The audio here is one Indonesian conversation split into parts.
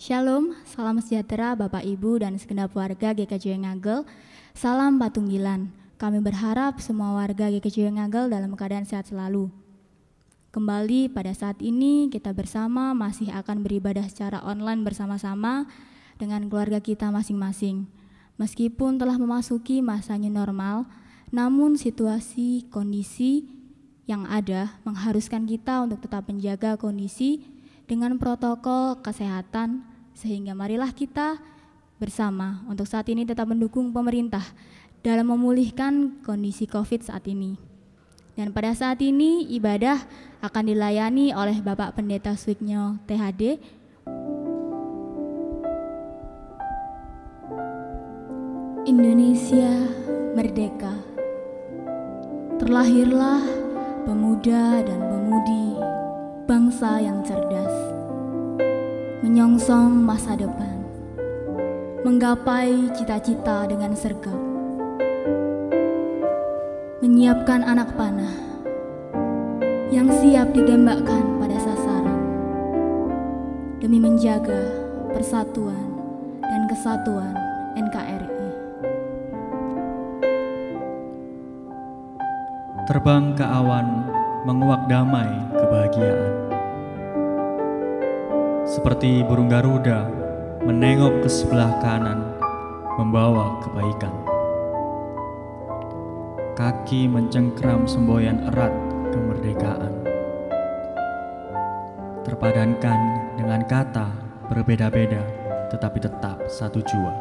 Shalom, salam sejahtera Bapak Ibu dan segenap warga GKJ Ngagel. Salam Patunggilan. Kami berharap semua warga GKJ Ngagel dalam keadaan sehat selalu. Kembali pada saat ini kita bersama masih akan beribadah secara online bersama-sama dengan keluarga kita masing-masing. Meskipun telah memasuki masa new normal, namun situasi kondisi yang ada mengharuskan kita untuk tetap menjaga kondisi dengan protokol kesehatan, sehingga marilah kita bersama untuk saat ini tetap mendukung pemerintah dalam memulihkan kondisi COVID saat ini. Dan pada saat ini ibadah akan dilayani oleh Bapak Pendeta Swiknyo THD. Indonesia merdeka. Terlahirlah pemuda dan pemudi bangsa yang cerdas, menyongsong masa depan, menggapai cita-cita dengan sergap, menyiapkan anak panah yang siap ditembakkan pada sasaran demi menjaga persatuan dan kesatuan NKRI. Terbang ke awan, menguak damai kebahagiaan. Seperti burung Garuda menengok ke sebelah kanan, membawa kebaikan. Kaki mencengkram semboyan erat kemerdekaan. Terpadankan dengan kata berbeda-beda, tetapi tetap satu jua.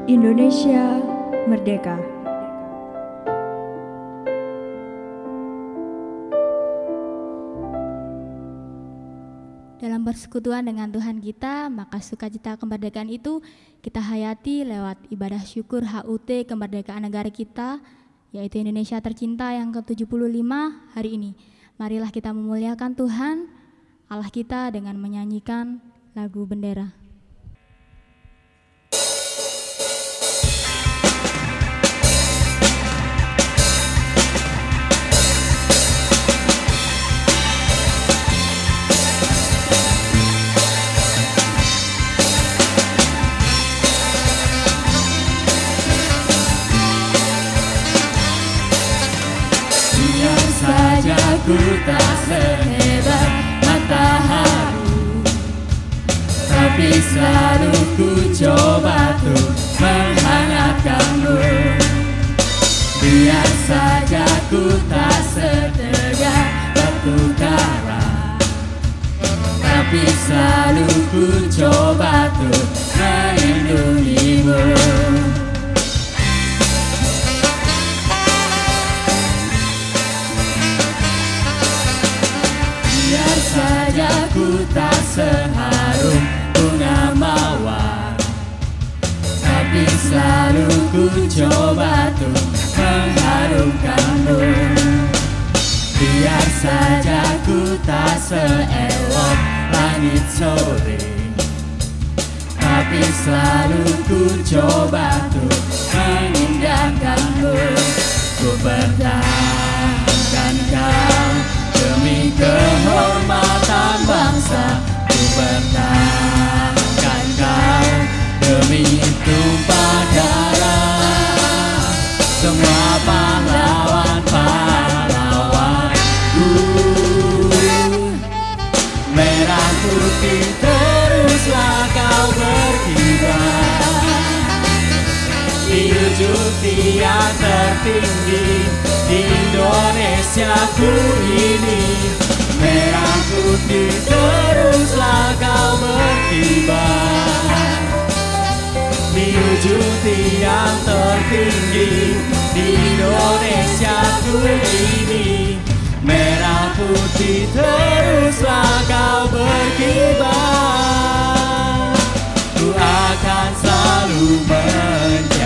Indonesia merdeka. Dalam persekutuan dengan Tuhan kita, maka sukacita kemerdekaan itu kita hayati lewat ibadah syukur HUT kemerdekaan negara kita, yaitu Indonesia tercinta yang ke-75 hari ini. Marilah kita memuliakan Tuhan, Allah kita dengan menyanyikan lagu bendera. Ku tak sehebat matahari, tapi selalu ku coba tuh menghangatkanmu. Biar saja ku tak setegak batu karang, tapi selalu ku coba tuh melindungimu. Saja ku tak seharum bunga mawar, tapi selalu ku coba tuh mengharumkanmu. Biar saja ku tak seelok langit sore, tapi selalu ku coba tuh mengindahkanmu. Ku bertahankan kau demi kehormatan bangsa, ku bertahankan kau demi tumpah darah semua pahlawan-pahlawanku. Merah putih teruslah kau berkibar di ujung tiang tertinggi di Indonesiaku ini. Merah putih teruslah kau berkibar di ujung tiang tertinggi di Indonesiaku ini. Merah putih teruslah kau berkibar, ku akan selalu menjagamu.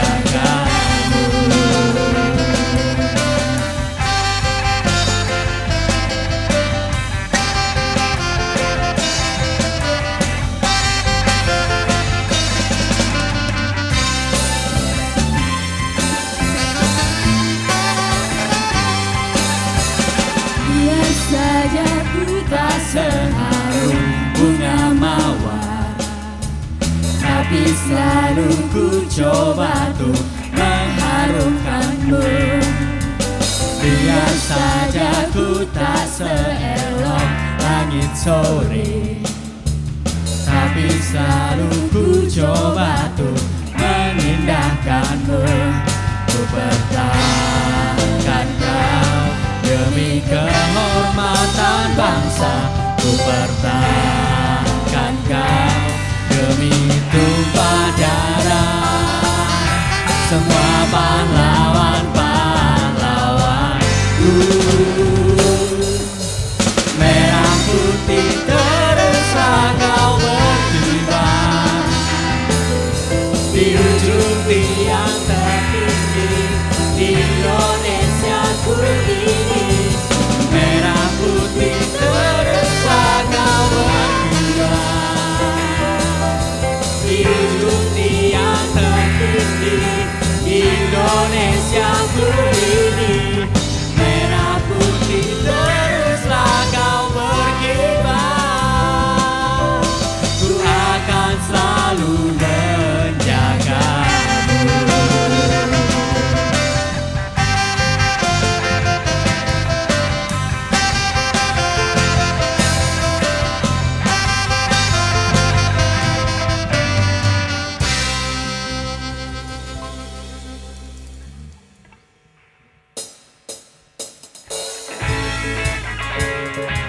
Biar saja ku tak seharum selalu ku coba tuh mengharumkanmu. Biar saja ku tak seelok langit sore, tapi selalu ku coba tuh mengindahkanmu. Ku pertahankan kau demi kehormatan bangsa. Ku pertahankan kau demi tumpah darah semua pahlawan-pahlawanku. Merah putih teruslah kau berkibar di ujung tiang tertinggi Indonesia ku ini. Merah putih teruslah kau berkibar di ujung tiang tertinggi Indonesia ku ini. Merah putih teruslah kau berkibar, ku akan selalu menjagamu.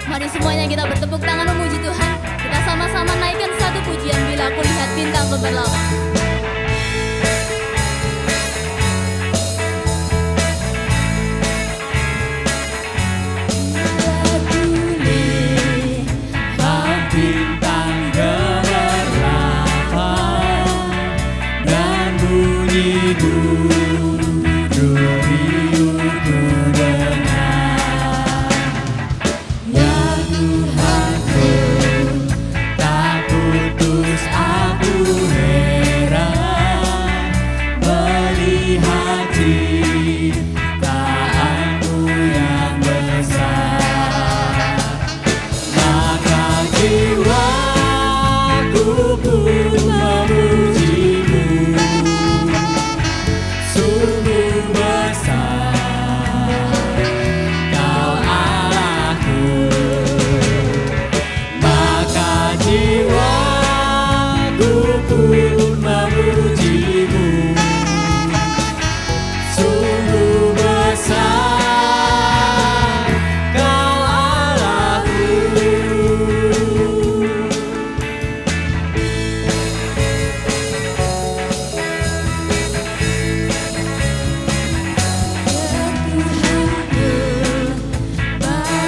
Mari semuanya kita bertepuk tangan memuji Tuhan. Kita sama-sama naikkan satu pujian bila aku lihat bintang gemerlap. Bintang gemerlap dan bunyimu duriuku dengar. Ya Tuhanku, tak putus aku heran melihat cintaanmu yang besar. Maka jiwaku pun memujimu, sungguh besar kau Allahku. Maka jiwaku pun memujimu, sungguh besar kau Allahku.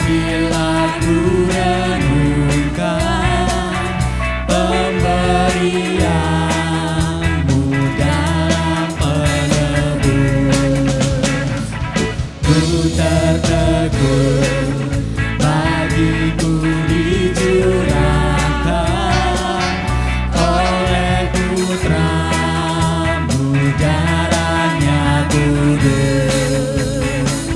Bila ku renungkan pemberianmu dalam penebus, ku tertegun bagiku dicurahkan oleh putramu darahnya kudus.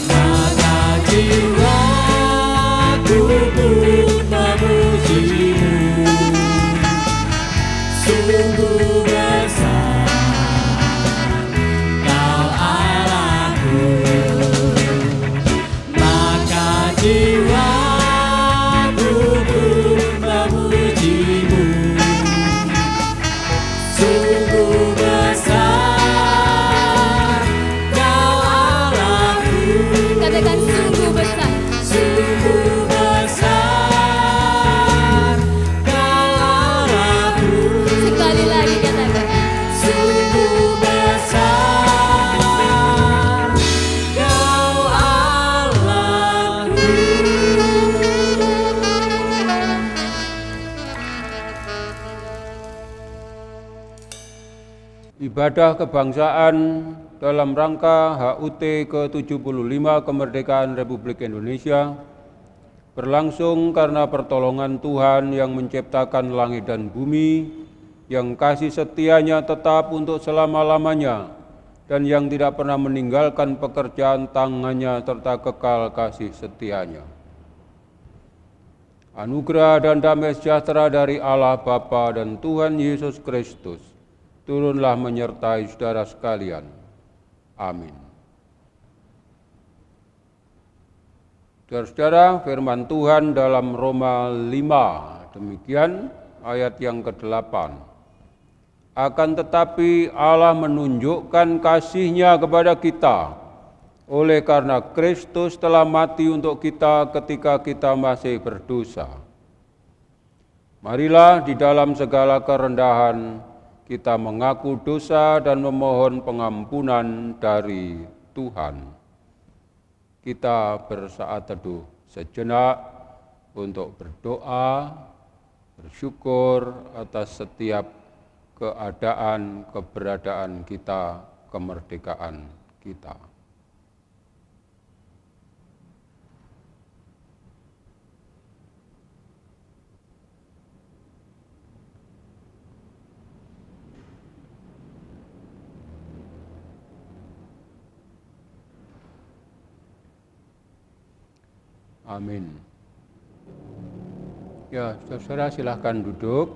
Maka jiwaku pun memujimu, sungguh besar kau Allahku. Maka jiwaku pun memujimu, sungguh besar kau Allahku. Katakan sungguh besar. Sungguh besar kau Allahku. Sekali lagi katakan. Sungguh besar kau Allahku. Ibadah kebangsaan dalam rangka HUT ke-75 kemerdekaan Republik Indonesia berlangsung karena pertolongan Tuhan yang menciptakan langit dan bumi, yang kasih setianya tetap untuk selama-lamanya, dan yang tidak pernah meninggalkan pekerjaan tangannya serta kekal kasih setianya. Anugerah dan damai sejahtera dari Allah Bapa dan Tuhan Yesus Kristus turunlah menyertai saudara sekalian. Amin. Saudara-saudara, firman Tuhan dalam Roma 5, demikian ayat yang ke-8. Akan tetapi Allah menunjukkan kasih-Nya kepada kita, oleh karena Kristus telah mati untuk kita ketika kita masih berdosa. Marilah di dalam segala kerendahan kita mengaku dosa dan memohon pengampunan dari Tuhan. Kita bersaat teduh sejenak untuk berdoa, bersyukur atas setiap keadaan, keberadaan kita, kemerdekaan kita. Amin. Ya, saudara silahkan duduk.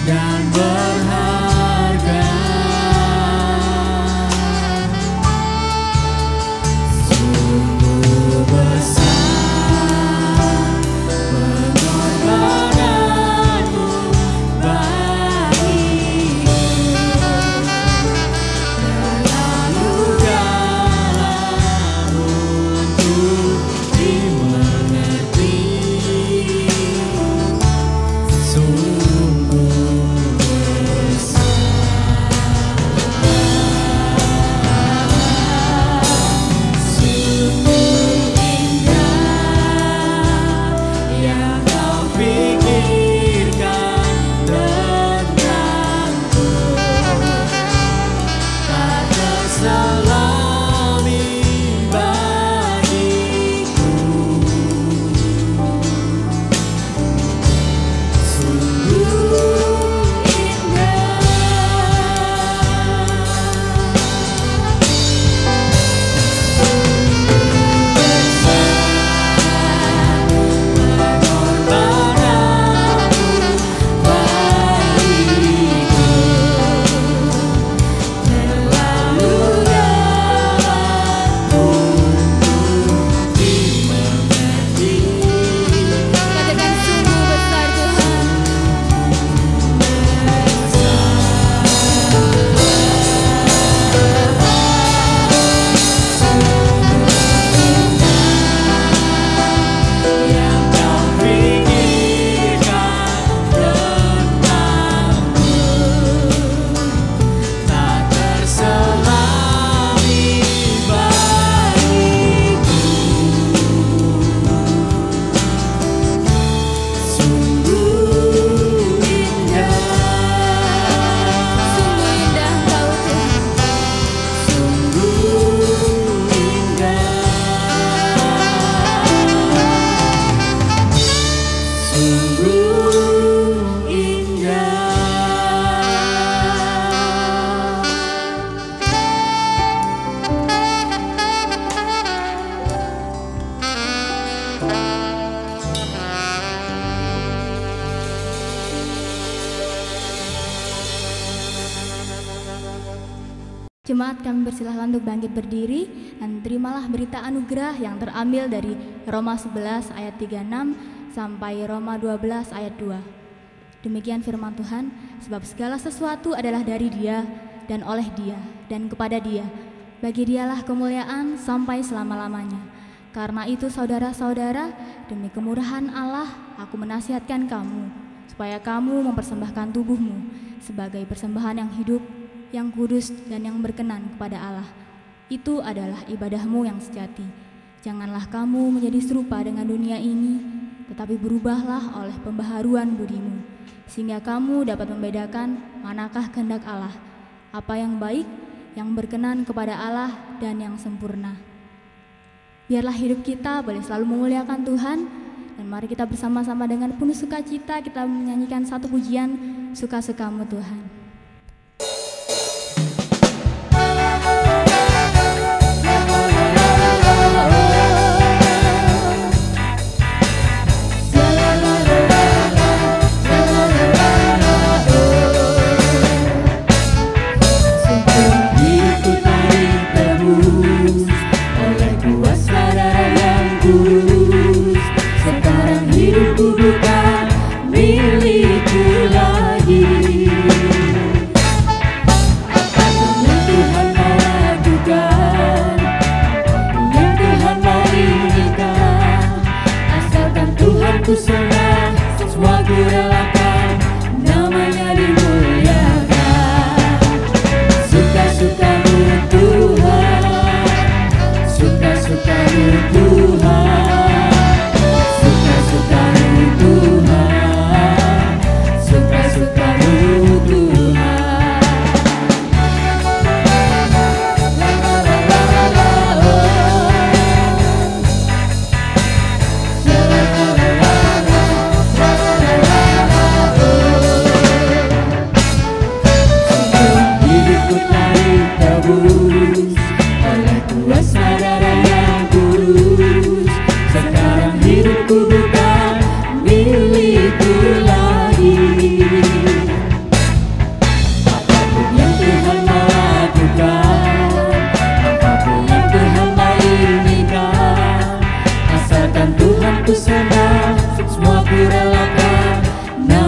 dan berharga. Sungguh besar pengorbananmu bagiku, terlalu dalam untuk dimengerti. Sungguh Jemaat, kami bersilahkan untuk bangkit berdiri dan terimalah berita anugerah yang terambil dari Roma 11 ayat 36 sampai Roma 12 ayat 2. Demikian firman Tuhan, sebab segala sesuatu adalah dari Dia dan oleh Dia dan kepada Dia. Bagi Dialah kemuliaan sampai selama-lamanya. Karena itu saudara-saudara, demi kemurahan Allah, aku menasihatkan kamu, supaya kamu mempersembahkan tubuhmu sebagai persembahan yang hidup, yang kudus dan yang berkenan kepada Allah. Itu adalah ibadahmu yang sejati. Janganlah kamu menjadi serupa dengan dunia ini, tetapi berubahlah oleh pembaharuan budimu, sehingga kamu dapat membedakan manakah kehendak Allah, apa yang baik, yang berkenan kepada Allah dan yang sempurna. Biarlah hidup kita boleh selalu memuliakan Tuhan, dan mari kita bersama-sama dengan penuh sukacita kita menyanyikan satu pujian, Suka-sukamu Tuhan. Sekarang hidupku bukan milikku lagi.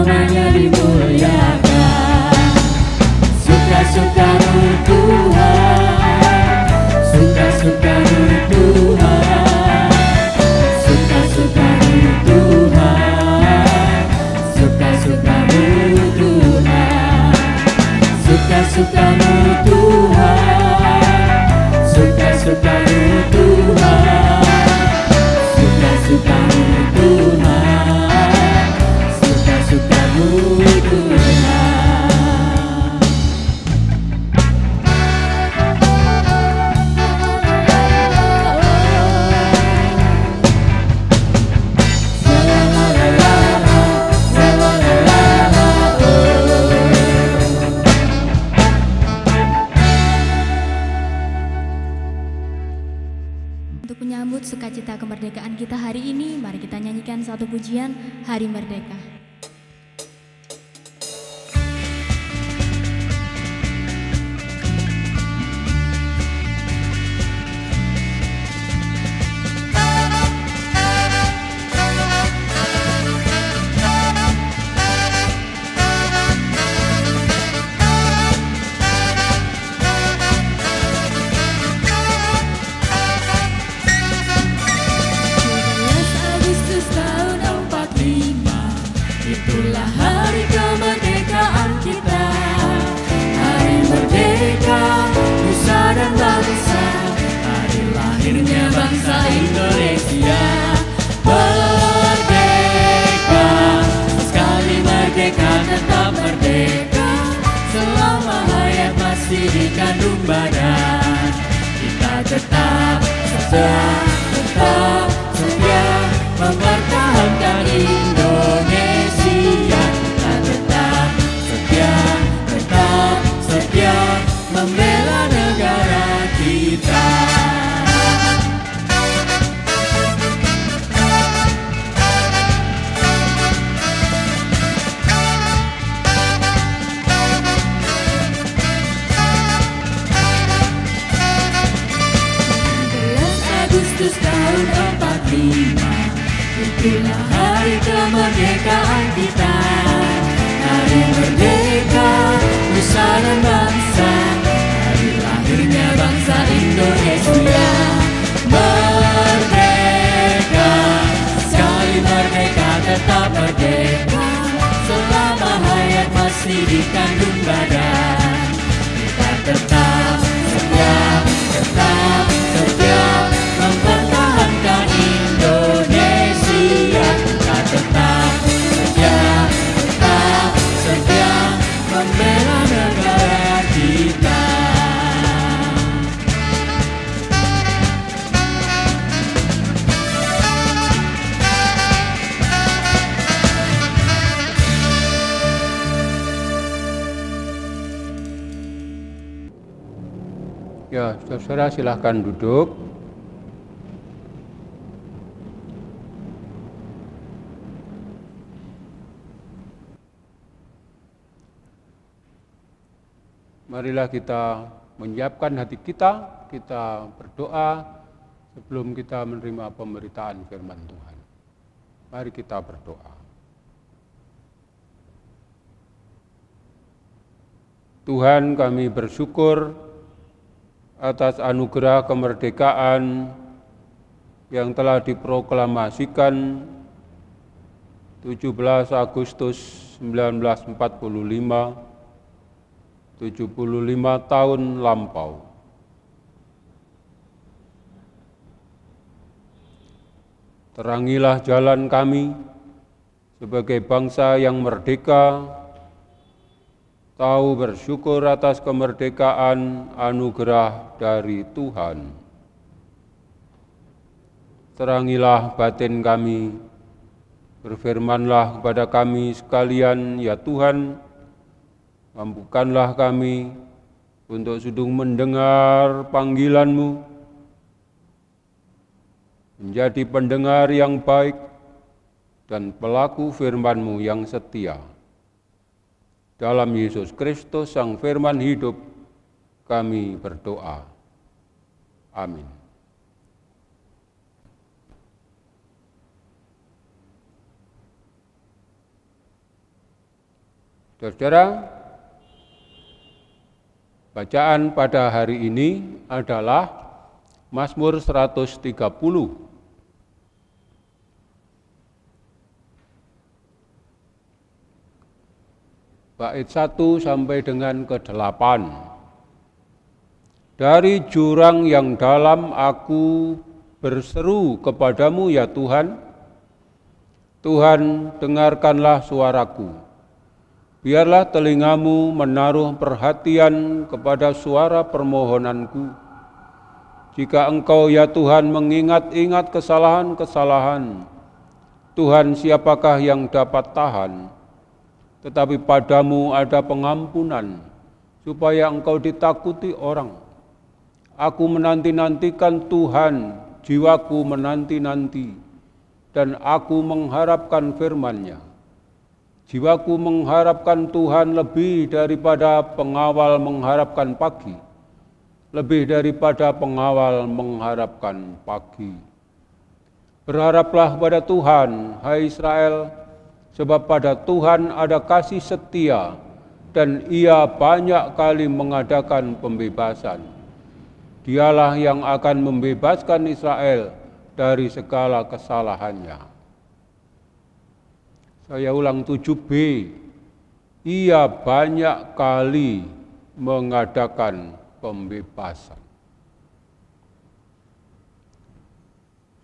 namanya dimuliakan. Suka-sukamu Tuhan, suka-sukamu Tuhan, suka-sukamu Tuhan, suka-sukamu Tuhan, suka-sukamu Tuhan, suka-sukamu Tuhan, suka-sukamu Tuhan, suka-sukamu Tuhan. Untuk menyambut sukacita kemerdekaan kita hari ini, mari kita nyanyikan satu pujian Hari Merdeka. Agustus tahun 45, itulah hari kemerdekaan kita. Hari merdeka, nusa dan bangsa, hari lahirnya bangsa Indonesia. Merdeka, sekali merdeka tetap merdeka, selama hayat masih dikandung badan. Kita tetap setia mempertahankan Indonesia. Kita tetap setia membela negara kita. Agustus tahun 45, itulah hari kemerdekaan kita. Hari merdeka, nusa dan bangsa, hari lahirnya bangsa Indonesia. Merdeka, sekali merdeka tetap merdeka, selama hayat masih dikandung badan. Kita tetap setia mempertahankan Indonesia. Kita tetap setia membela negara kita. Ya, saudara silahkan duduk. Marilah kita menyiapkan hati kita berdoa sebelum kita menerima pemberitaan firman Tuhan. Mari kita berdoa. Tuhan, kami bersyukur atas anugerah kemerdekaan yang telah diproklamasikan 17 Agustus 1945, 75 tahun lampau. Terangilah jalan kami sebagai bangsa yang merdeka, tahu bersyukur atas kemerdekaan anugerah dari Tuhan. Terangilah batin kami, berfirmanlah kepada kami sekalian, ya Tuhan, mampukanlah kami untuk sudung mendengar panggilan-Mu, menjadi pendengar yang baik dan pelaku firman-Mu yang setia. Dalam Yesus Kristus, Sang Firman hidup, kami berdoa. Amin. Saudara-saudara, bacaan pada hari ini adalah Mazmur 130. Bait 1 sampai dengan ke-8. Dari jurang yang dalam aku berseru kepadamu ya Tuhan. Tuhan, dengarkanlah suaraku. Biarlah telingamu menaruh perhatian kepada suara permohonanku. Jika Engkau ya Tuhan mengingat-ingat kesalahan-kesalahan, Tuhan siapakah yang dapat tahan? Tetapi padamu ada pengampunan, supaya Engkau ditakuti orang. Aku menanti-nantikan Tuhan, jiwaku menanti-nanti, dan aku mengharapkan firman-Nya. Jiwaku mengharapkan Tuhan lebih daripada pengawal mengharapkan pagi, lebih daripada pengawal mengharapkan pagi. Berharaplah pada Tuhan, hai Israel, sebab pada Tuhan ada kasih setia, dan Ia banyak kali mengadakan pembebasan. Dialah yang akan membebaskan Israel dari segala kesalahannya. Saya ulang 7b, Ia banyak kali mengadakan pembebasan.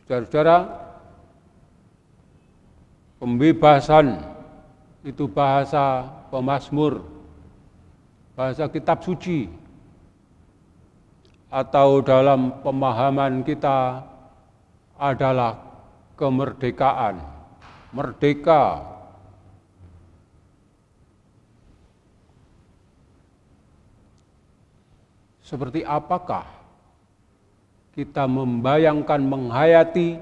Saudara-saudara, pembebasan itu bahasa pemazmur, bahasa kitab suci, atau dalam pemahaman kita adalah kemerdekaan, merdeka. Seperti apakah kita membayangkan, menghayati,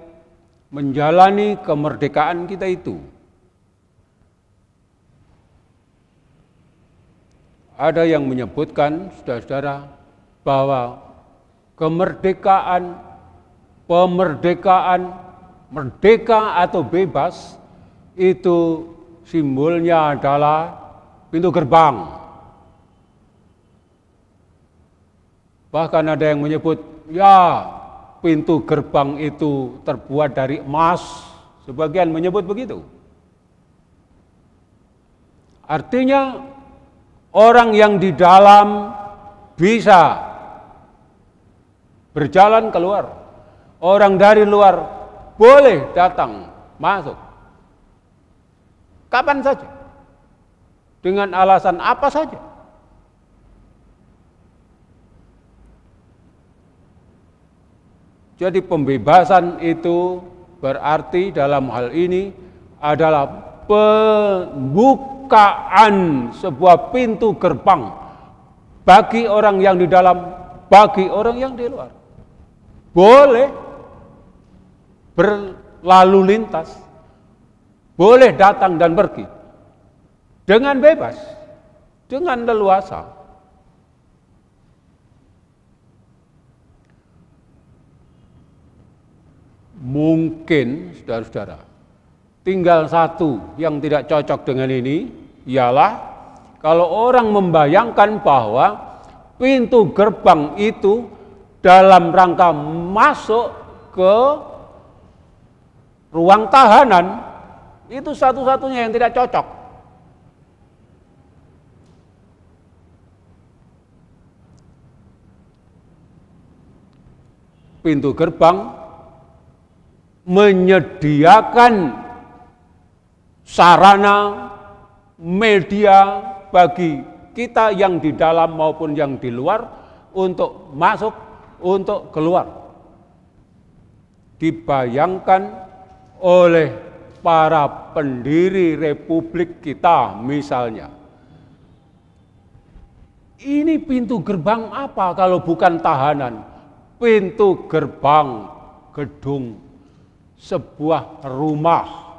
menjalani kemerdekaan kita itu? Ada yang menyebutkan, saudara-saudara, bahwa kemerdekaan, pemerdekaan, merdeka atau bebas, itu simbolnya adalah pintu gerbang. Bahkan ada yang menyebut, ya pintu gerbang itu terbuat dari emas. Sebagian menyebut begitu. Artinya orang yang di dalam bisa berjalan keluar. Orang dari luar boleh datang, masuk. Kapan saja. Dengan alasan apa saja. Jadi pembebasan itu berarti dalam hal ini adalah pembukaan sebuah pintu gerbang bagi orang yang di dalam, bagi orang yang di luar. Boleh berlalu lintas, boleh datang dan pergi dengan bebas, dengan leluasa. Mungkin, saudara-saudara, tinggal satu yang tidak cocok dengan ini, ialah kalau orang membayangkan bahwa pintu gerbang itu dalam rangka masuk ke ruang tahanan, itu satu-satunya yang tidak cocok. Pintu gerbang menyediakan sarana, media bagi kita yang di dalam maupun yang di luar untuk masuk, untuk keluar. Dibayangkan oleh para pendiri republik kita misalnya. Ini pintu gerbang apa kalau bukan tahanan? Pintu gerbang gedung sebuah rumah,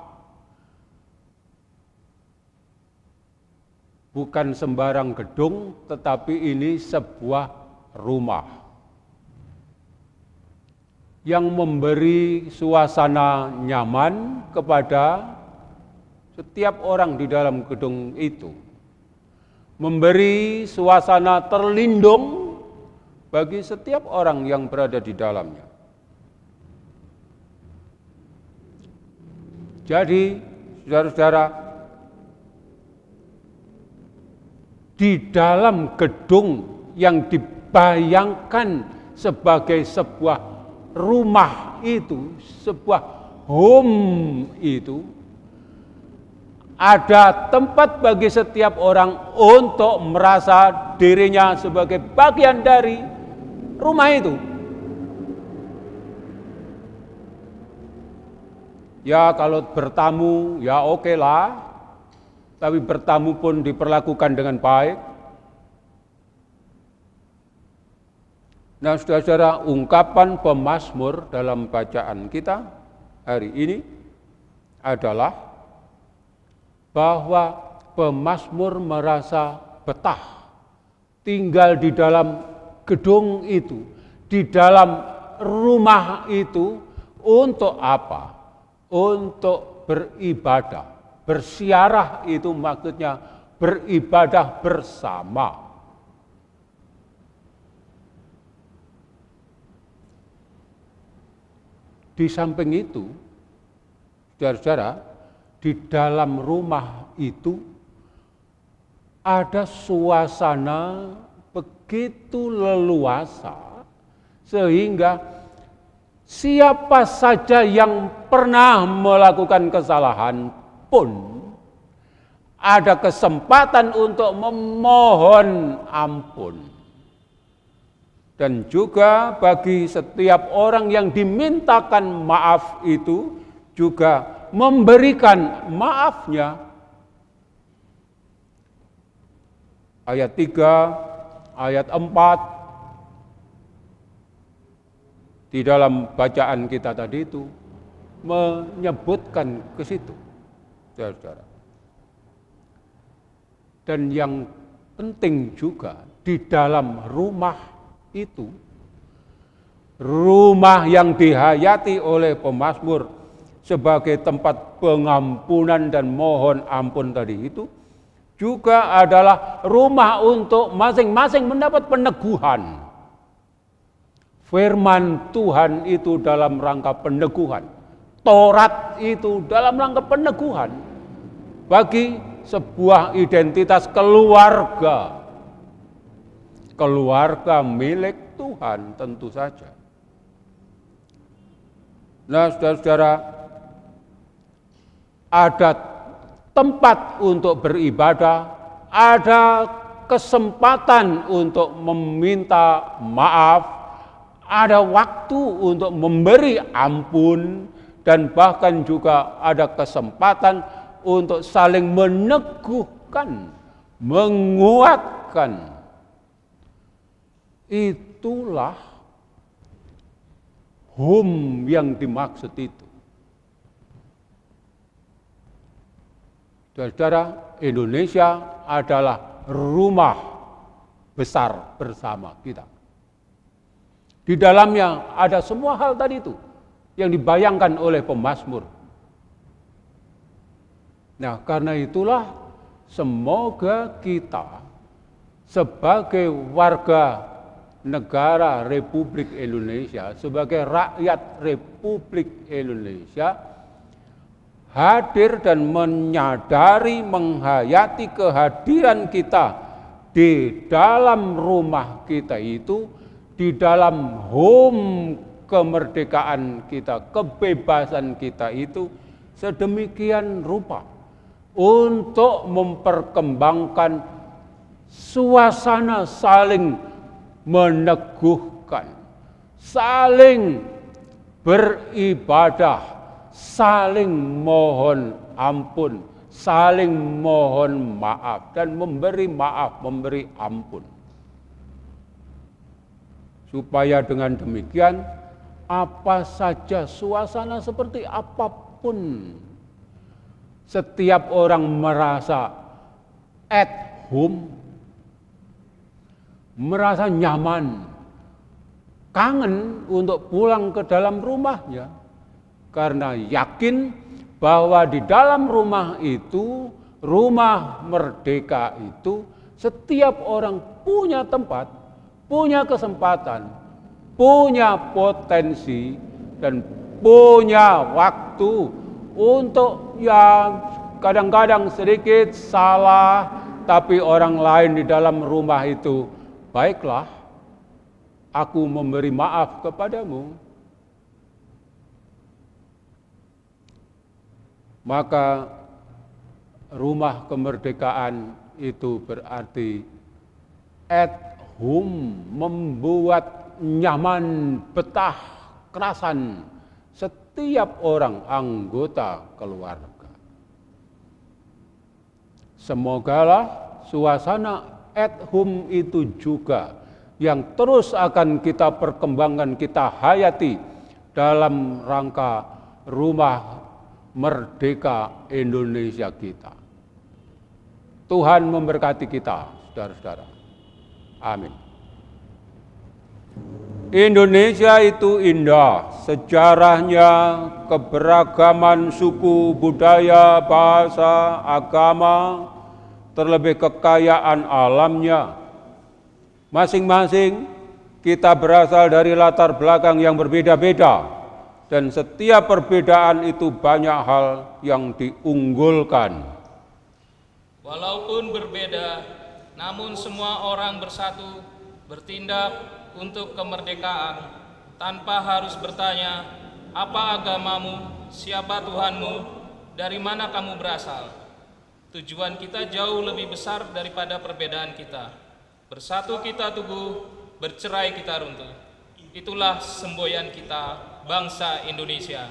bukan sembarang gedung, tetapi ini sebuah rumah yang memberi suasana nyaman kepada setiap orang di dalam gedung itu. memberi suasana terlindung bagi setiap orang yang berada di dalamnya. Jadi, saudara-saudara, di dalam gedung yang dibayangkan sebagai sebuah rumah itu, sebuah home itu, ada tempat bagi setiap orang untuk merasa dirinya sebagai bagian dari rumah itu. Ya kalau bertamu, ya oke lah, tapi bertamu pun diperlakukan dengan baik. Nah, saudara-saudara, ungkapan pemazmur dalam bacaan kita hari ini adalah bahwa pemazmur merasa betah tinggal di dalam gedung itu, di dalam rumah itu. Untuk apa? Untuk beribadah. Bersiarah itu maksudnya beribadah bersama. Di samping itu, saudara-saudara, di dalam rumah itu ada suasana begitu leluasa sehingga siapa saja yang pernah melakukan kesalahan pun ada kesempatan untuk memohon ampun. Dan juga bagi setiap orang yang dimintakan maaf itu juga memberikan maafnya. Ayat 3, ayat 4 di dalam bacaan kita tadi itu menyebutkan ke situ, saudara-saudara. Dan yang penting juga di dalam rumah itu, rumah yang dihayati oleh pemazmur sebagai tempat pengampunan dan mohon ampun tadi itu juga adalah rumah untuk masing-masing mendapat peneguhan. Firman Tuhan itu dalam rangka peneguhan. Taurat itu dalam rangka peneguhan bagi sebuah identitas keluarga. Keluarga milik Tuhan tentu saja. Nah, saudara-saudara, ada tempat untuk beribadah, ada kesempatan untuk meminta maaf, ada waktu untuk memberi ampun, dan bahkan juga ada kesempatan untuk saling meneguhkan, menguatkan. Itulah home yang dimaksud itu. Saudara, Indonesia adalah rumah besar bersama kita. Di dalamnya ada semua hal tadi itu yang dibayangkan oleh pemazmur. Nah, karena itulah semoga kita sebagai warga negara Republik Indonesia, sebagai rakyat Republik Indonesia, hadir dan menyadari, menghayati kehadiran kita di dalam rumah kita itu, di dalam home kemerdekaan kita, kebebasan kita itu sedemikian rupa untuk memperkembangkan suasana saling meneguhkan, saling beribadah, saling mohon ampun, saling mohon maaf, dan memberi maaf, memberi ampun. Supaya dengan demikian, apa saja suasana seperti apapun, setiap orang merasa at home, merasa nyaman, kangen untuk pulang ke dalam rumahnya, karena yakin bahwa di dalam rumah itu, rumah merdeka itu, Setiap orang punya tempat, punya kesempatan, punya potensi, dan punya waktu untuk yang kadang-kadang sedikit salah, tapi orang lain di dalam rumah itu, baiklah, aku memberi maaf kepadamu. Maka rumah kemerdekaan itu berarti at home, membuat nyaman, betah, kerasan setiap orang anggota keluarga. Semogalah suasana at home itu juga yang terus akan kita perkembangkan, kita hayati dalam rangka rumah merdeka Indonesia kita. Tuhan memberkati kita, saudara-saudara. Amin. Indonesia itu indah, sejarahnya, keberagaman suku, budaya, bahasa, agama, terlebih kekayaan alamnya. Masing-masing kita berasal dari latar belakang yang berbeda-beda, dan setiap perbedaan itu banyak hal yang diunggulkan. Walaupun berbeda, namun semua orang bersatu bertindak untuk kemerdekaan tanpa harus bertanya, apa agamamu, siapa Tuhanmu, dari mana kamu berasal. Tujuan kita jauh lebih besar daripada perbedaan kita. Bersatu kita teguh, bercerai kita runtuh. Itulah semboyan kita, bangsa Indonesia.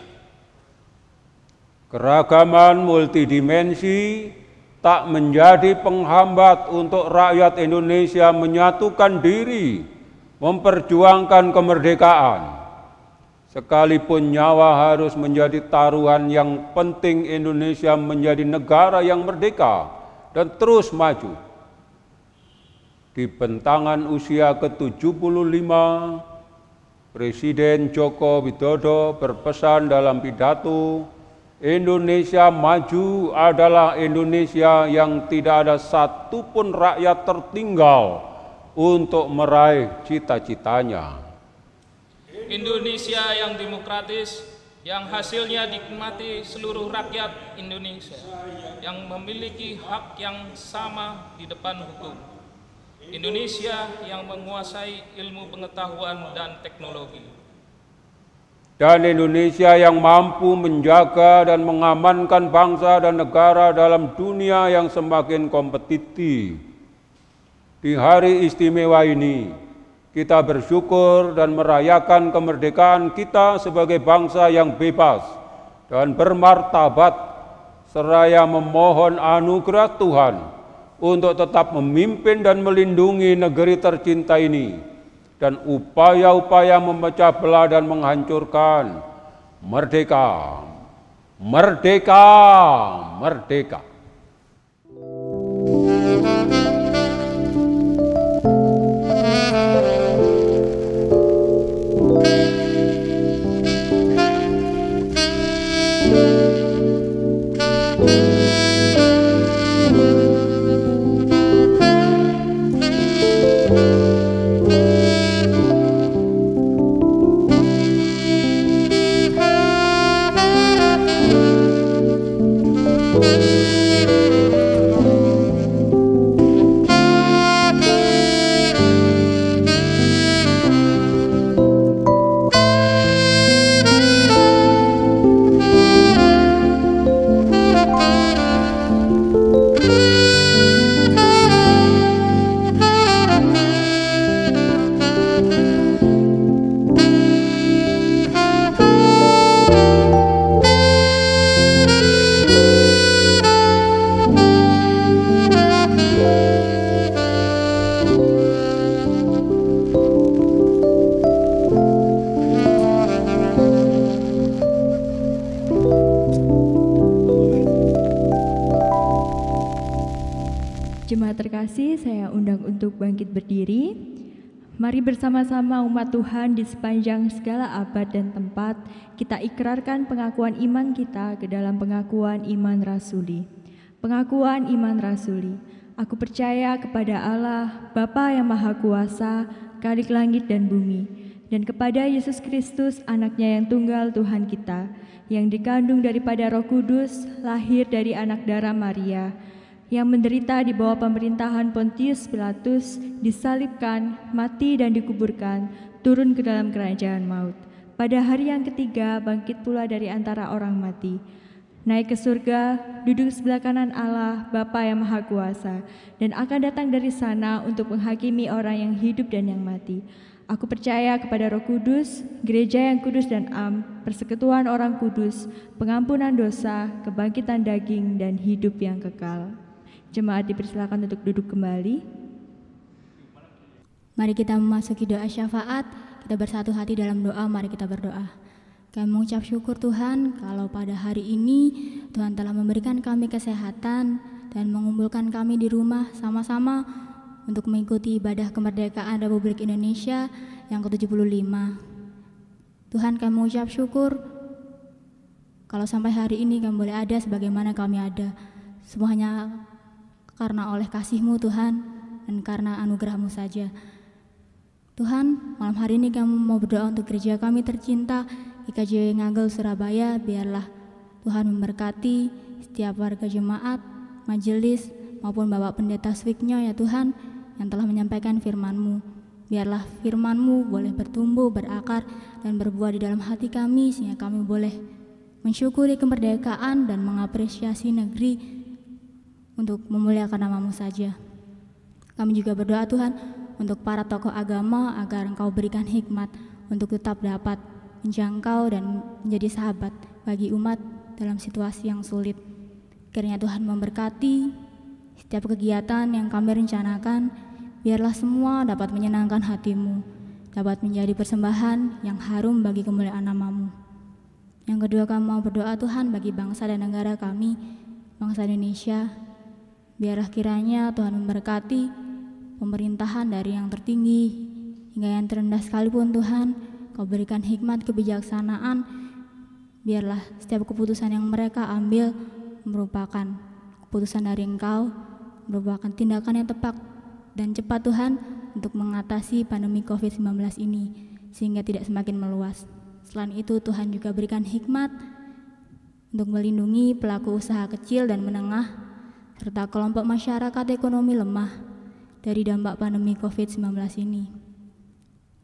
Keragaman multidimensi tak menjadi penghambat untuk rakyat Indonesia menyatukan diri, memperjuangkan kemerdekaan. Sekalipun nyawa harus menjadi taruhan, yang penting Indonesia menjadi negara yang merdeka dan terus maju. Di bentangan usia ke-75, Presiden Joko Widodo berpesan dalam pidato, Indonesia maju adalah Indonesia yang tidak ada satupun rakyat tertinggal untuk meraih cita-citanya. Indonesia yang demokratis, yang hasilnya dinikmati seluruh rakyat Indonesia, yang memiliki hak yang sama di depan hukum. Indonesia yang menguasai ilmu pengetahuan dan teknologi. Dan Indonesia yang mampu menjaga dan mengamankan bangsa dan negara dalam dunia yang semakin kompetitif. Di hari istimewa ini, kita bersyukur dan merayakan kemerdekaan kita sebagai bangsa yang bebas dan bermartabat, seraya memohon anugerah Tuhan untuk tetap memimpin dan melindungi negeri tercinta ini, dan upaya-upaya memecah belah dan menghancurkan. Merdeka, merdeka, merdeka. Jemaat terkasih, saya undang untuk bangkit berdiri. Mari bersama-sama umat Tuhan di sepanjang segala abad dan tempat, kita ikrarkan pengakuan iman kita ke dalam pengakuan iman rasuli. Pengakuan iman rasuli. Aku percaya kepada Allah, Bapa yang Maha Kuasa, Khalik langit dan bumi, dan kepada Yesus Kristus, Anaknya yang tunggal Tuhan kita, yang dikandung daripada Roh Kudus, lahir dari anak darah Maria, yang menderita di bawah pemerintahan Pontius Pilatus, disalibkan, mati dan dikuburkan, turun ke dalam kerajaan maut. Pada hari yang ketiga, bangkit pula dari antara orang mati, naik ke surga, duduk sebelah kanan Allah, Bapa yang Maha Kuasa, dan akan datang dari sana untuk menghakimi orang yang hidup dan yang mati. Aku percaya kepada Roh Kudus, gereja yang kudus dan am, persekutuan orang kudus, pengampunan dosa, kebangkitan daging, dan hidup yang kekal. Jemaat dipersilakan untuk duduk kembali. Mari kita memasuki doa syafaat. Kita bersatu hati dalam doa, mari kita berdoa. Kami mengucap syukur Tuhan kalau pada hari ini Tuhan telah memberikan kami kesehatan dan mengumpulkan kami di rumah sama-sama untuk mengikuti ibadah kemerdekaan Republik Indonesia yang ke-75. Tuhan, kami mengucap syukur kalau sampai hari ini kami boleh ada sebagaimana kami ada. Semuanya karena oleh kasih-Mu Tuhan dan karena anugerah-Mu saja. Tuhan, malam hari ini kami mau berdoa untuk gereja kami tercinta GKJ Ngagel Surabaya. Biarlah Tuhan memberkati setiap warga jemaat, majelis, maupun Bapak Pendeta Swiknyo ya Tuhan, yang telah menyampaikan firman-Mu. Biarlah firman-Mu boleh bertumbuh, berakar, dan berbuah di dalam hati kami, sehingga kami boleh mensyukuri kemerdekaan dan mengapresiasi negeri untuk memuliakan nama-Mu saja. Kami juga berdoa Tuhan untuk para tokoh agama agar Engkau berikan hikmat untuk tetap dapat menjangkau dan menjadi sahabat bagi umat dalam situasi yang sulit. Kiranya Tuhan memberkati setiap kegiatan yang kami rencanakan, biarlah semua dapat menyenangkan hati-Mu, dapat menjadi persembahan yang harum bagi kemuliaan nama-Mu. Yang kedua, kami mau berdoa Tuhan bagi bangsa dan negara kami, bangsa Indonesia. Biarlah kiranya Tuhan memberkati pemerintahan dari yang tertinggi hingga yang terendah sekalipun Tuhan. Kau berikan hikmat kebijaksanaan, biarlah setiap keputusan yang mereka ambil merupakan keputusan dari Engkau, merupakan tindakan yang tepat dan cepat Tuhan untuk mengatasi pandemi COVID-19 ini sehingga tidak semakin meluas. Selain itu Tuhan juga berikan hikmat untuk melindungi pelaku usaha kecil dan menengah serta kelompok masyarakat ekonomi lemah dari dampak pandemi COVID-19 ini.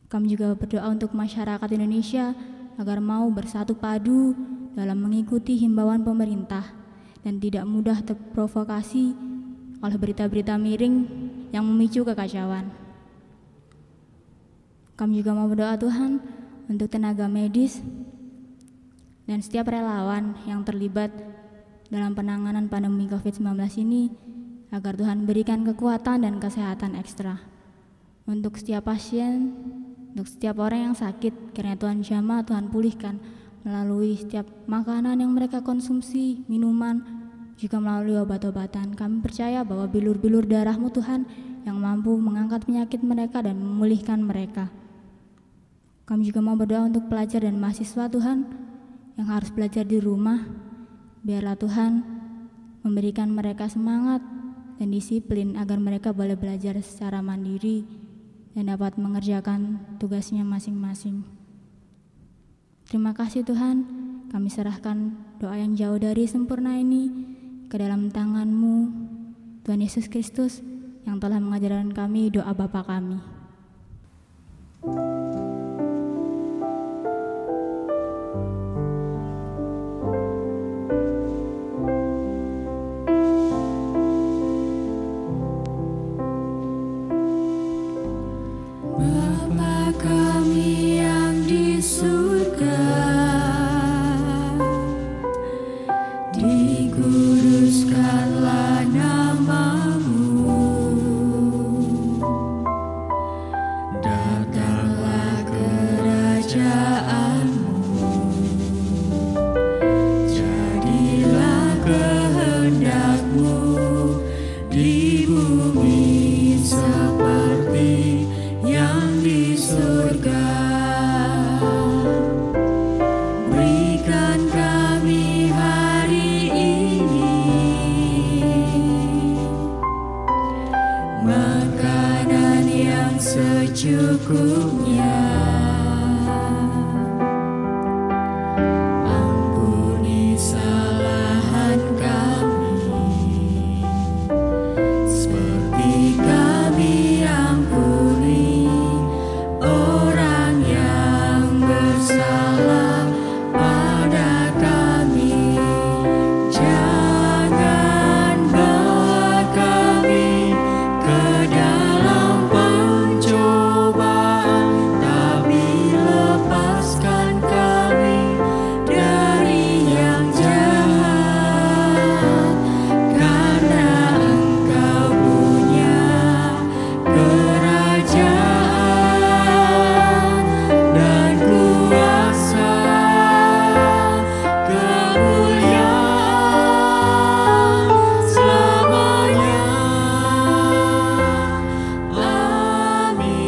Kami juga berdoa untuk masyarakat Indonesia agar mau bersatu padu dalam mengikuti himbauan pemerintah dan tidak mudah terprovokasi oleh berita-berita miring yang memicu kekacauan. Kami juga mau berdoa Tuhan untuk tenaga medis dan setiap relawan yang terlibat dalam penanganan pandemi COVID-19 ini, agar Tuhan berikan kekuatan dan kesehatan ekstra. Untuk setiap pasien, untuk setiap orang yang sakit, kiranya Tuhan jamah, Tuhan pulihkan melalui setiap makanan yang mereka konsumsi, minuman, juga melalui obat-obatan. Kami percaya bahwa bilur-bilur darah-Mu Tuhan yang mampu mengangkat penyakit mereka dan memulihkan mereka. Kami juga mau berdoa untuk pelajar dan mahasiswa Tuhan yang harus belajar di rumah. Biarlah Tuhan memberikan mereka semangat dan disiplin agar mereka boleh belajar secara mandiri dan dapat mengerjakan tugasnya masing-masing. Terima kasih Tuhan, kami serahkan doa yang jauh dari sempurna ini ke dalam tangan-Mu, Tuhan Yesus Kristus, yang telah mengajarkan kami doa Bapa kami. makanan yang secukupnya. Ampuni kesalahan kami, seperti kami ampuni orang yang bersalah pada kami. Jangan bawa kami ke dalam pencobaan, tapi lepaskan kami dari yang jahat. Karena Engkau punya kerajaan dan kuasa, kemuliaan selamanya. Amin.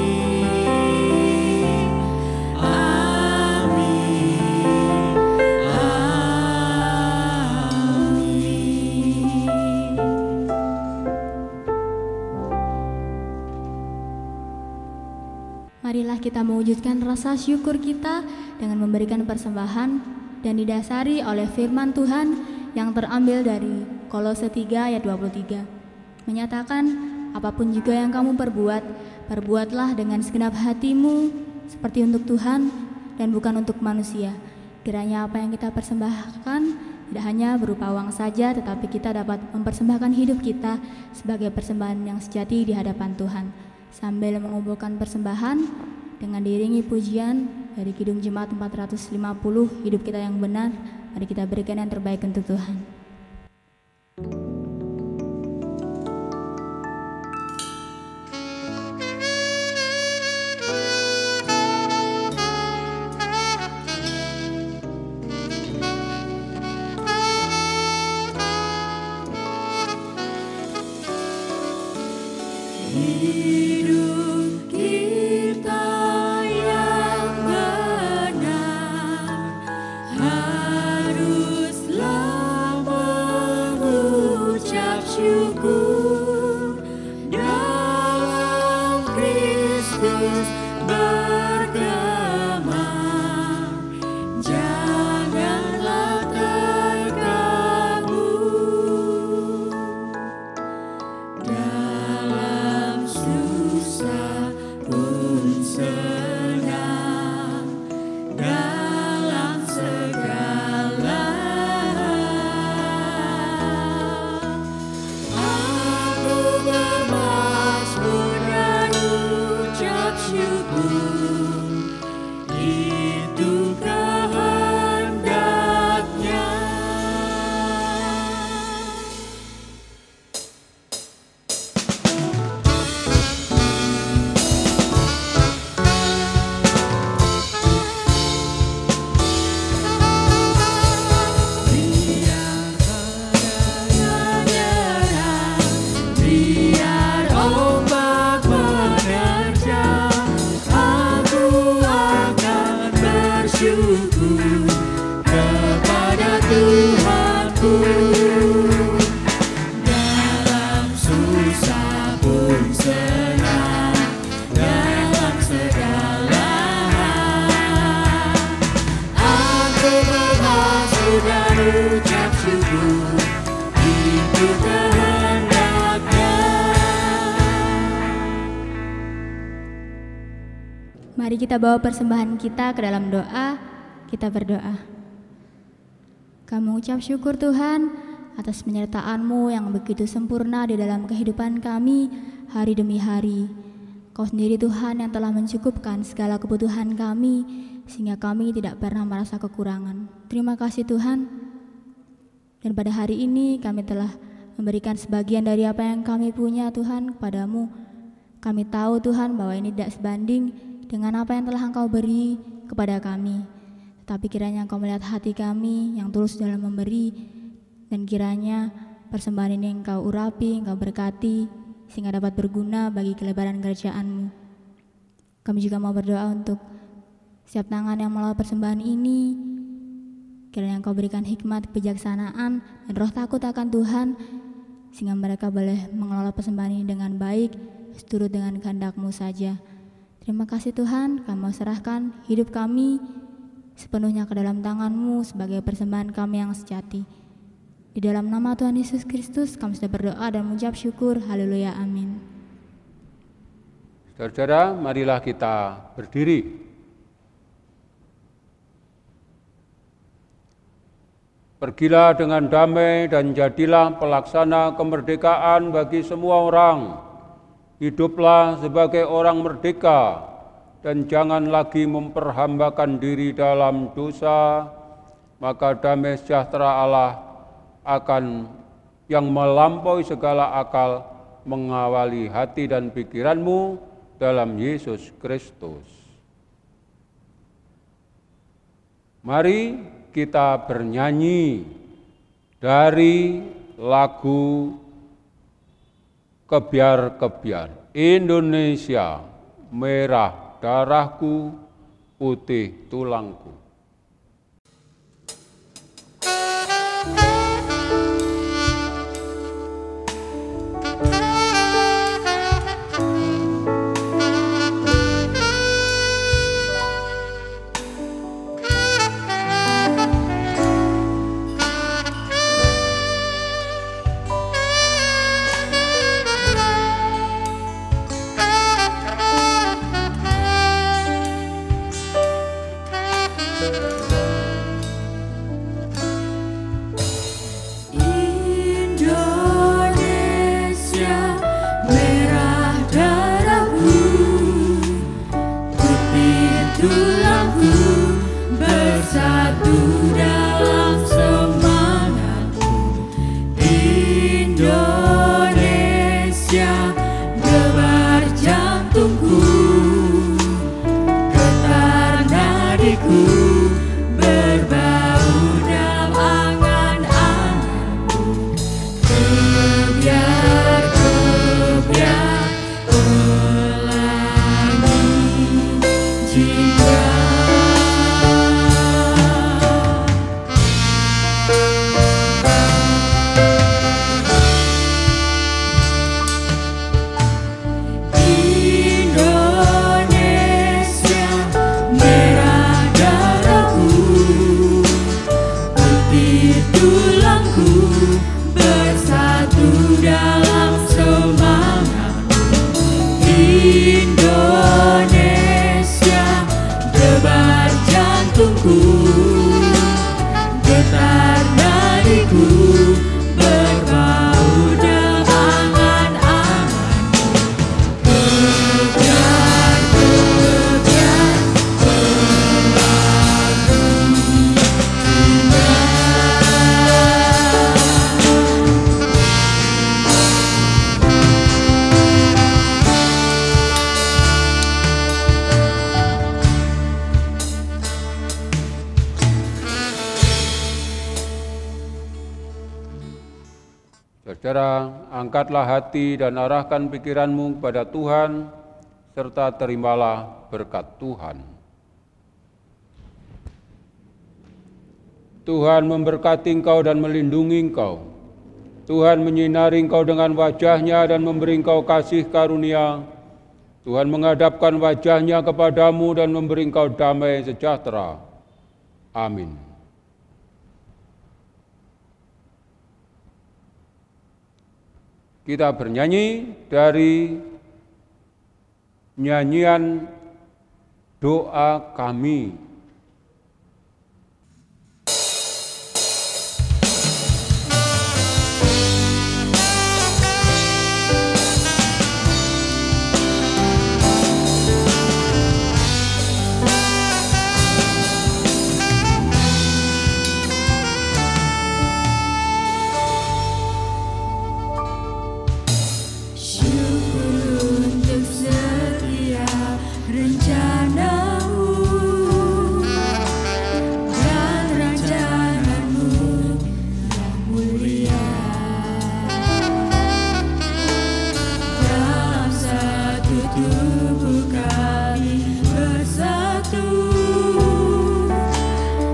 Marilah kita mewujudkan rasa syukur kita dengan memberikan persembahan dan didasari oleh firman Tuhan yang terambil dari Kolose 3 ayat 23. Menyatakan, apapun juga yang kamu perbuat, perbuatlah dengan segenap hatimu seperti untuk Tuhan dan bukan untuk manusia. Kiranya apa yang kita persembahkan tidak hanya berupa uang saja, tetapi kita dapat mempersembahkan hidup kita sebagai persembahan yang sejati di hadapan Tuhan. Sambil mengumpulkan persembahan dengan diiringi pujian dari Kidung Jemaat 450, hidup kita yang benar, mari kita berikan yang terbaik untuk Tuhan. Hidup kita yang benar haruslah mengucap syukur dalam Kristus bergema. Janganlah terkabur dalam susah pun senang, dalam segala aku bermazmur dan ucap syukur, itu kehendaknya. Biar ombak menerjang, aku akan bersyukur kepada Tuhanku. Dalam susah pun senang, dalam segala hal aku bermazmur dan ucap syukur, itu kehendaknya. Mari kita bawa persembahan kita ke dalam doa. Kita berdoa. Kami ucap syukur Tuhan atas penyertaan-Mu yang begitu sempurna di dalam kehidupan kami hari demi hari. Kau sendiri Tuhan yang telah mencukupkan segala kebutuhan kami sehingga kami tidak pernah merasa kekurangan. Terima kasih Tuhan. Dan pada hari ini kami telah memberikan sebagian dari apa yang kami punya Tuhan kepadamu. Kami tahu Tuhan bahwa ini tidak sebanding dengan apa yang telah Engkau beri kepada kami. Tetapi kiranya Engkau melihat hati kami yang tulus dalam memberi, dan kiranya persembahan ini Engkau urapi, Engkau berkati, sehingga dapat berguna bagi kelebaran kerajaan-Mu. Kami juga mau berdoa untuk setiap tangan yang melawat persembahan ini. Kiranya Engkau berikan hikmat, kebijaksanaan, dan roh takut akan Tuhan, sehingga mereka boleh mengelola persembahan ini dengan baik, seturut dengan kehendak-Mu saja. Terima kasih Tuhan, kami mau serahkan hidup kami sepenuhnya ke dalam tangan-Mu sebagai persembahan kami yang sejati. Di dalam nama Tuhan Yesus Kristus kami sudah berdoa dan mengucap syukur. Haleluya, amin. Saudara, marilah kita berdiri. Pergilah dengan damai dan jadilah pelaksana kemerdekaan bagi semua orang. Hiduplah sebagai orang merdeka dan jangan lagi memperhambakan diri dalam dosa, maka damai sejahtera Allah akan yang melampaui segala akal mengawali hati dan pikiranmu dalam Yesus Kristus. Mari kita bernyanyi dari lagu Kebiar-kebiar. Indonesia, merah darahku, putih tulangku. Saudara, angkatlah hati dan arahkan pikiranmu kepada Tuhan, serta terimalah berkat Tuhan. Tuhan memberkati engkau dan melindungi engkau. Tuhan menyinari engkau dengan wajah-Nya dan memberi engkau kasih karunia. Tuhan menghadapkan wajah-Nya kepadamu dan memberi engkau damai sejahtera. Amin. Kita bernyanyi dari nyanyian doa kami.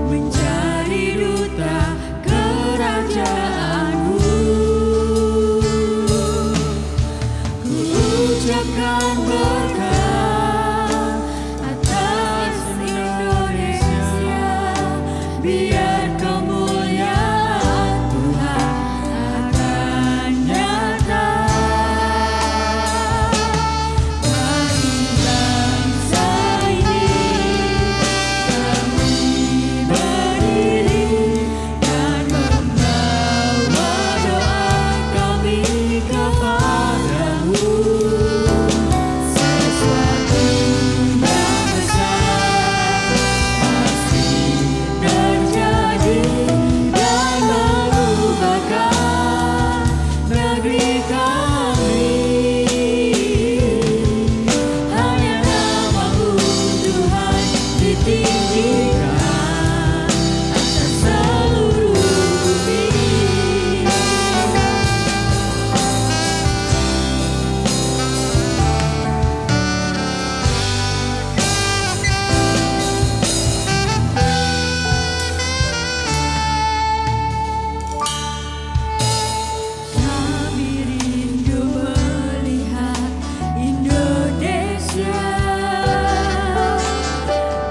Mencari duta kerajaanmu. ucapkan berkah atas Indonesia, biar kemuliaan Tuhan akan nyata. Bagi bangsa ini kami berdiri dan membawa doa kami kepadamu. Sesuatu yang besar pasti terjadi dan mengubahkan negeri kami. Hanya nama-Mu Tuhan ditinggikan atas seluruh bumi. Kami rindu melihat Indonesia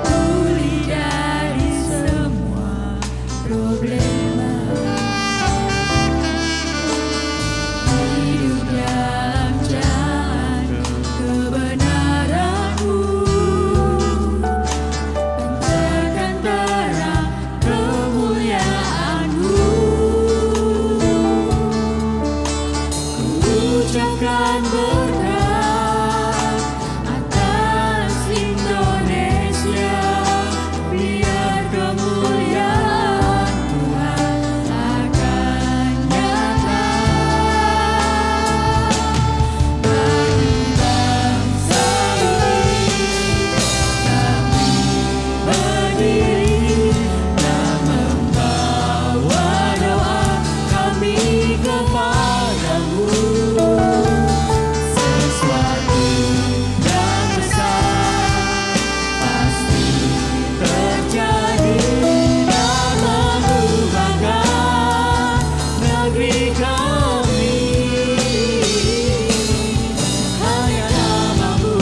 pulih dari semua problema, hidup dalam jalan kebenaran-Mu, pancarkan terang kemuliaan-Mu. Ucapkan berkah atas Indonesia, biar kemuliaan Tuhan akan nyata. Bagi bangsa ini kami berdiri dan membawa doa kami kepadamu. Sesuatu yang besar pasti terjadi dan mengubahkan negeri kami. Hanya nama-Mu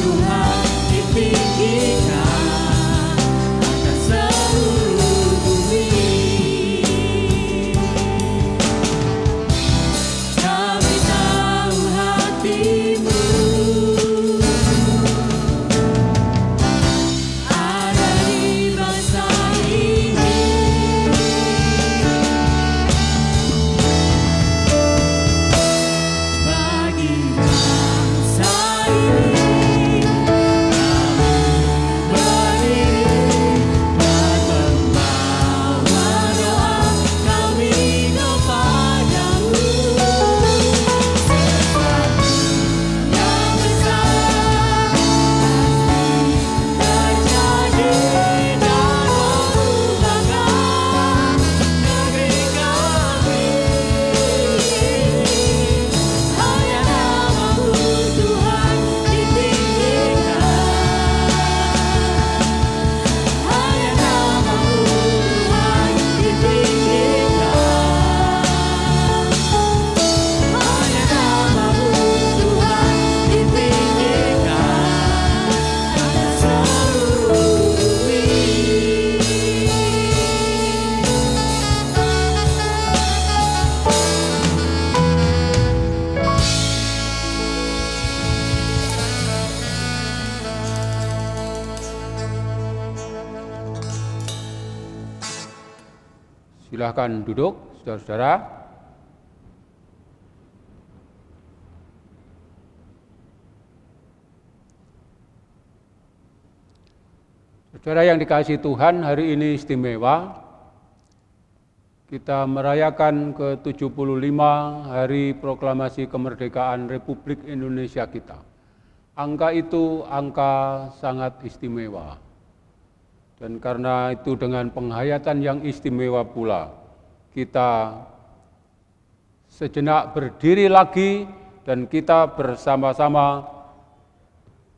Tuhan ditinggikan atas seluruh bumi. Kami tahu hati-Mu ada di bangsa ini. Bagi bangsa ini kami berdiri dan membawa doa kami kepadamu. Sesuatu yang besar terjadi dan mengubahkan negeri kami. Hanya nama-Mu Tuhan ditinggikan. Hanya nama-Mu Tuhan ditinggikan. Hanya nama-Mu Tuhan ditinggikan atas seluruh bumi. Silahkan duduk, saudara-saudara. Saudara yang dikasihi Tuhan, hari ini istimewa. Kita merayakan ke-75 Hari Proklamasi Kemerdekaan Republik Indonesia kita. Angka itu angka sangat istimewa. Dan karena itu dengan penghayatan yang istimewa pula, kita sejenak berdiri lagi dan kita bersama-sama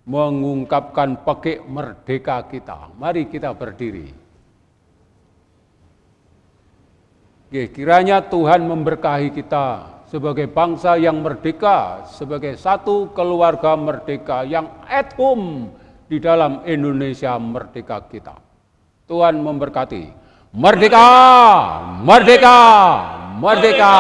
mengungkapkan pekik merdeka kita. Mari kita berdiri. Kiranya Tuhan memberkahi kita sebagai bangsa yang merdeka, sebagai satu keluarga merdeka yang at home di dalam Indonesia merdeka kita. Tuhan memberkati. Merdeka! Merdeka! Merdeka!